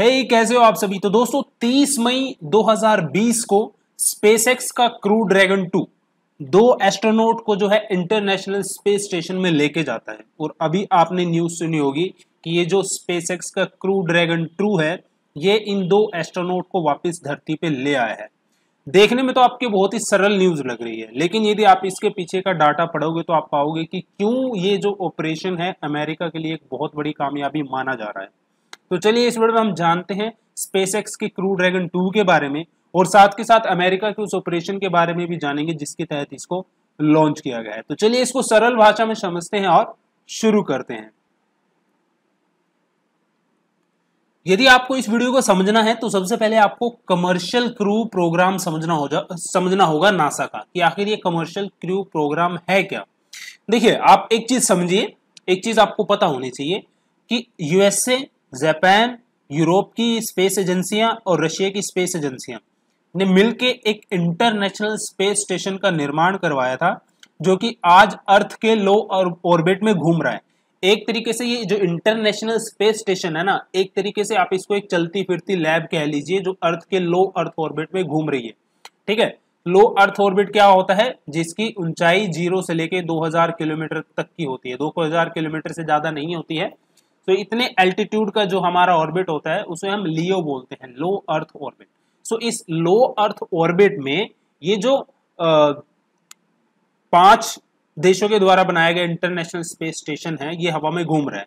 कैसे हो आप सभी। तो दोस्तों 30 मई 2020 को स्पेसएक्स का क्रू ड्रैगन 2 दो एस्ट्रोनॉट को जो है इंटरनेशनल स्पेस स्टेशन में लेके जाता है। और अभी आपने न्यूज सुनी होगी कि ये जो स्पेसएक्स का क्रू ड्रैगन 2 है ये इन दो एस्ट्रोनॉट को वापस धरती पे ले आया है। देखने में तो आपके बहुत ही सरल न्यूज लग रही है, लेकिन यदि आप इसके पीछे का डाटा पढ़ोगे तो आप पाओगे कि क्यों ये जो ऑपरेशन है अमेरिका के लिए एक बहुत बड़ी कामयाबी माना जा रहा है। तो चलिए इस वीडियो में हम जानते हैं स्पेसएक्स की क्रू ड्रैगन 2 के बारे में और साथ के साथ अमेरिका के उस ऑपरेशन के बारे में भी जानेंगे जिसके तहत इसको लॉन्च किया गया है। तो चलिए इसको सरल भाषा में समझते हैं और शुरू करते हैं। यदि आपको इस वीडियो को समझना है तो सबसे पहले आपको कमर्शियल क्रू प्रोग्राम समझना होगा नासा का, कि आखिर ये कमर्शियल क्रू प्रोग्राम है क्या। देखिए आप एक चीज समझिए, एक चीज आपको पता होनी चाहिए कि यूएसए, जापान, यूरोप की स्पेस एजेंसियां और रशिया की स्पेस एजेंसियां ने मिलकर एक इंटरनेशनल स्पेस स्टेशन का निर्माण करवाया था जो कि आज अर्थ के लो ऑर्बिट में घूम रहा है। एक तरीके से ये जो इंटरनेशनल स्पेस स्टेशन है ना, एक तरीके से आप इसको एक चलती फिरती लैब कह लीजिए जो अर्थ के लो अर्थ ऑर्बिट में घूम रही है। ठीक है, लो अर्थ ऑर्बिट क्या होता है, जिसकी ऊंचाई 0 से लेके 2000 किलोमीटर तक की होती है। 2000 किलोमीटर से ज्यादा नहीं होती है। तो इतने एल्टीट्यूड का जो हमारा ऑर्बिट होता है उसे हम लियो बोलते हैं, लो अर्थ ऑर्बिट। सो इस लो अर्थ ऑर्बिट में ये जो 5 देशों के द्वारा बनाया गया इंटरनेशनल स्पेस स्टेशन है ये हवा में घूम रहा है।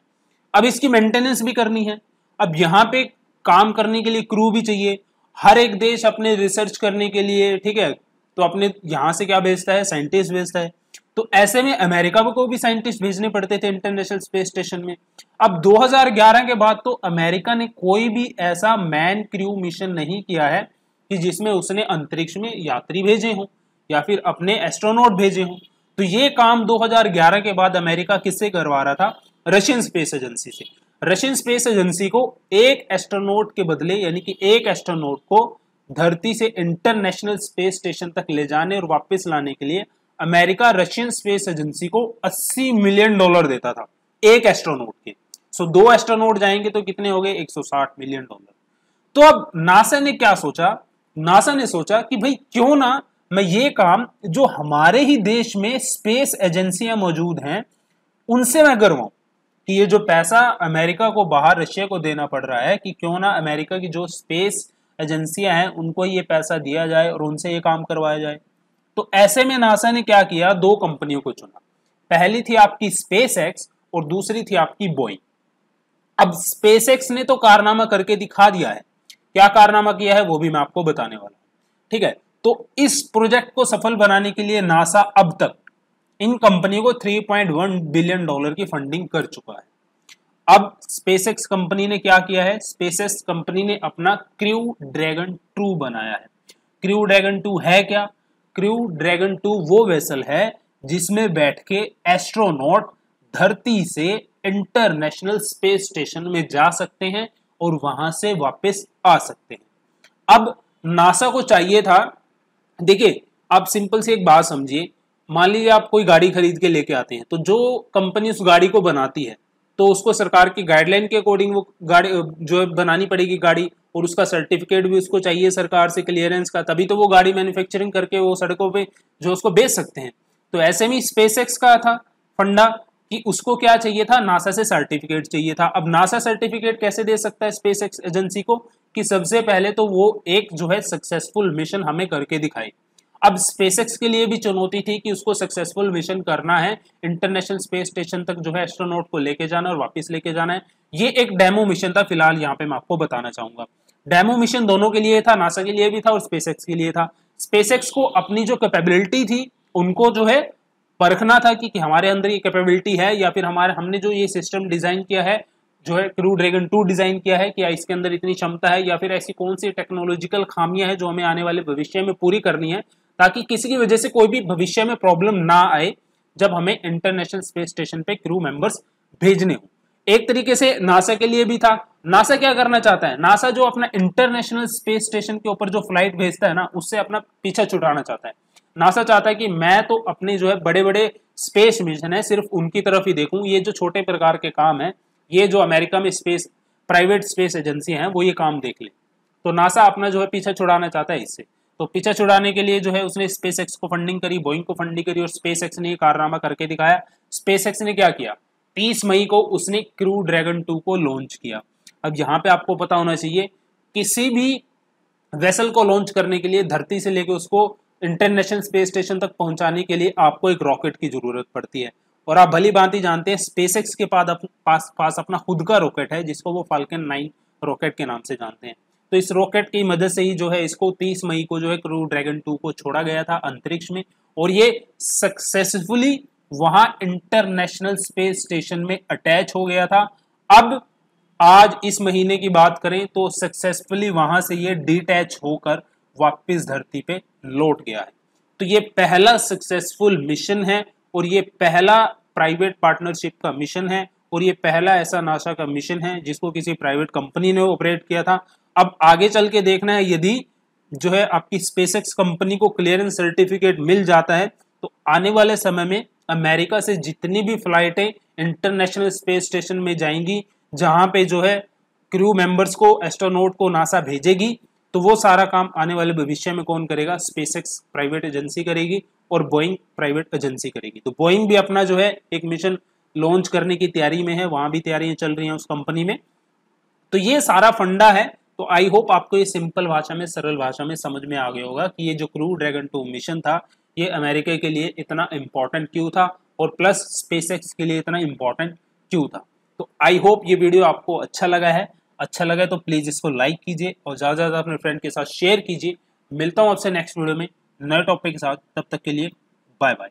अब इसकी मेंटेनेंस भी करनी है। अब यहाँ पे काम करने के लिए क्रू भी चाहिए। हर एक देश अपने रिसर्च करने के लिए, ठीक है, तो अपने यहाँ से क्या भेजता है, साइंटिस्ट भेजता है। तो ऐसे में अमेरिका को भी साइंटिस्ट भेजने पड़ते थे इंटरनेशनल स्पेस स्टेशन में। अब 2011 के बाद तो अमेरिका ने कोई भी ऐसा मैन क्रू मिशन नहीं किया है कि जिसमें उसने अंतरिक्ष में यात्री भेजे हों या फिर अपने एस्ट्रोनॉट भेजे हों। तो ये काम 2011 के बाद अमेरिका किससे करवा रहा था, रशियन स्पेस एजेंसी से। रशियन स्पेस एजेंसी को एक एस्ट्रोनॉट के बदले, यानी कि एक एस्ट्रोनॉट को धरती से इंटरनेशनल स्पेस स्टेशन तक ले जाने और वापस लाने के लिए अमेरिका रशियन स्पेस एजेंसी को $80 मिलियन देता था एक एस्ट्रोनॉट के। सो 2 एस्ट्रोनॉट जाएंगे तो कितने हो गए, $160 मिलियन। तो अब नासा ने क्या सोचा, नासा ने सोचा कि भाई क्यों ना मैं ये काम जो हमारे ही देश में स्पेस एजेंसियां मौजूद हैं उनसे मैं करवाऊं, कि ये जो पैसा अमेरिका को बाहर रशिया को देना पड़ रहा है, कि क्यों ना अमेरिका की जो स्पेस एजेंसियां हैं उनको ये पैसा दिया जाए और उनसे ये काम करवाया जाए। तो ऐसे में नासा ने क्या किया, 2 कंपनियों को चुना। पहली थी आपकी स्पेसएक्स और दूसरी थी आपकी बोइंग। अब स्पेसएक्स ने तो कारनामा करके दिखा दिया है, क्या कारनामा किया है वो भी मैं आपको बताने वाला हूं। ठीक है, तो इस प्रोजेक्ट को सफल बनाने के लिए नासा अब तक इन कंपनियों को $3.1 बिलियन की फंडिंग कर चुका है। अब स्पेसएक्स कंपनी ने क्या किया है, स्पेसएक्स कंपनी ने अपना क्रू ड्रैगन 2 बनाया है। क्रू ड्रैगन 2 है क्या, क्रू ड्रैगन 2 वो वेसल है जिसमें बैठ के एस्ट्रोनॉट धरती से इंटरनेशनल स्पेस स्टेशन में जा सकते हैं और वहां से वापस आ सकते हैं। अब नासा को चाहिए था, देखिए आप सिंपल से एक बात समझिए, मान लीजिए आप कोई गाड़ी खरीद के लेके आते हैं तो जो कंपनी उस गाड़ी को बनाती है तो उसको सरकार की गाइडलाइन के अकॉर्डिंग वो गाड़ी जो बनानी पड़ेगी गाड़ी, और उसका सर्टिफिकेट भी उसको चाहिए सरकार से, क्लियरेंस का, तभी तो वो गाड़ी मैन्युफैक्चरिंग करके वो सड़कों पे जो उसको बेच सकते हैं। तो ऐसे में स्पेसएक्स का था फंडा कि उसको क्या चाहिए था, नासा से सर्टिफिकेट चाहिए था। अब नासा सर्टिफिकेट कैसे दे सकता है स्पेसएक्स एजेंसी को, कि सबसे पहले तो वो एक जो है सक्सेसफुल मिशन हमें करके दिखाए। अब स्पेसएक्स के लिए भी चुनौती थी कि उसको सक्सेसफुल मिशन करना है, इंटरनेशनल स्पेस स्टेशन तक जो है एस्ट्रोनॉट को लेके जाना और वापस लेके जाना है। ये एक डेमो मिशन था, फिलहाल यहाँ पे मैं आपको बताना चाहूंगा। डेमो मिशन दोनों के लिए था, नासा के लिए भी था और स्पेसएक्स के लिए था। स्पेसएक्स को अपनी जो कैपेबिलिटी थी उनको जो है परखना था कि हमारे अंदर ये कैपेबिलिटी है या फिर हमने जो ये सिस्टम डिजाइन किया है, जो है क्रू ड्रैगन 2 डिजाइन किया है, क्या इसके अंदर इतनी क्षमता है या फिर ऐसी कौन सी टेक्नोलॉजिकल खामियां हैं जो हमें आने वाले भविष्य में पूरी करनी है, ताकि किसी की वजह से कोई भी भविष्य में प्रॉब्लम ना आए जब हमें इंटरनेशनल स्पेस स्टेशन पे क्रू मेंबर्स भेजने हो। एक तरीके से नासा के लिए भी था। नासा क्या करना चाहता है, नासा जो अपना इंटरनेशनल स्पेस स्टेशन के ऊपर जो फ्लाइट भेजता है ना, उससे अपना पीछा छुड़ाना चाहता है। नासा चाहता है कि मैं तो अपने जो है बड़े बड़े स्पेस मिशन है सिर्फ उनकी तरफ ही देखूं, ये जो छोटे प्रकार के काम है, ये जो अमेरिका में स्पेस प्राइवेट स्पेस एजेंसी हैं वो ये काम देख ले। तो नासा अपना जो है पीछा छुड़ाना चाहता है इससे। तो पीछा छुड़ाने के लिए जो है उसने स्पेस एक्स को फंडिंग करी, बोइंग को फंडिंग करी और स्पेस एक्स ने ये कारनामा करके दिखाया। स्पेस एक्स ने क्या किया, 30 मई को उसने क्रू ड्रैगन 2 को लॉन्च किया। अब यहाँ पे आपको पता होना चाहिए, किसी भी वेसल को लॉन्च करने के लिए धरती से लेकर उसको इंटरनेशनल स्पेस स्टेशन तक पहुंचाने के लिए आपको एक रॉकेट की जरूरत पड़ती है। और आप भली भांति जानते हैं स्पेसएक्स के पास अपना खुद का रॉकेट है जिसको वो फाल्कन 9 रॉकेट के नाम से जानते हैं। तो इस रॉकेट की मदद से ही जो है इसको 30 मई को जो है क्रू ड्रैगन 2 को छोड़ा गया था अंतरिक्ष में, और ये सक्सेसफुली वहां इंटरनेशनल स्पेस स्टेशन में अटैच हो गया था। अब आज इस महीने की बात करें तो सक्सेसफुली वहां से ये डिटैच होकर वापस धरती पे लौट गया है। तो ये पहला सक्सेसफुल मिशन है और ये पहला प्राइवेट पार्टनरशिप का मिशन है और ये पहला ऐसा नासा का मिशन है जिसको किसी प्राइवेट कंपनी ने ऑपरेट किया था। अब आगे चल के देखना है, यदि जो है आपकी स्पेसएक्स कंपनी को क्लियरेंस सर्टिफिकेट मिल जाता है तो आने वाले समय में अमेरिका से जितनी भी फ्लाइटें इंटरनेशनल स्पेस स्टेशन में जाएंगी, जहां पे जो है क्रू मेंबर्स को, एस्ट्रोनॉट को नासा भेजेगी, तो वो सारा काम आने वाले भविष्य में कौन करेगा, स्पेसएक्स प्राइवेट एजेंसी करेगी और बोइंग प्राइवेट एजेंसी करेगी। तो बोइंग भी अपना जो है एक मिशन लॉन्च करने की तैयारी में है, वहां भी तैयारियां चल रही हैं उस कंपनी में। तो ये सारा फंडा है। तो आई होप आपको ये सिंपल भाषा में, सरल भाषा में समझ में आ गया होगा कि ये जो क्रू ड्रैगन 2 मिशन था ये अमेरिका के लिए इतना इंपॉर्टेंट क्यों था और प्लस स्पेसएक्स के लिए इतना इंपॉर्टेंट क्यों था। तो आई होप ये वीडियो आपको अच्छा लगा है। अच्छा लगा तो प्लीज इसको लाइक कीजिए और ज्यादा से ज्यादा अपने फ्रेंड के साथ शेयर कीजिए। मिलता हूं आपसे नेक्स्ट वीडियो में नए टॉपिक के साथ, तब तक के लिए बाय बाय।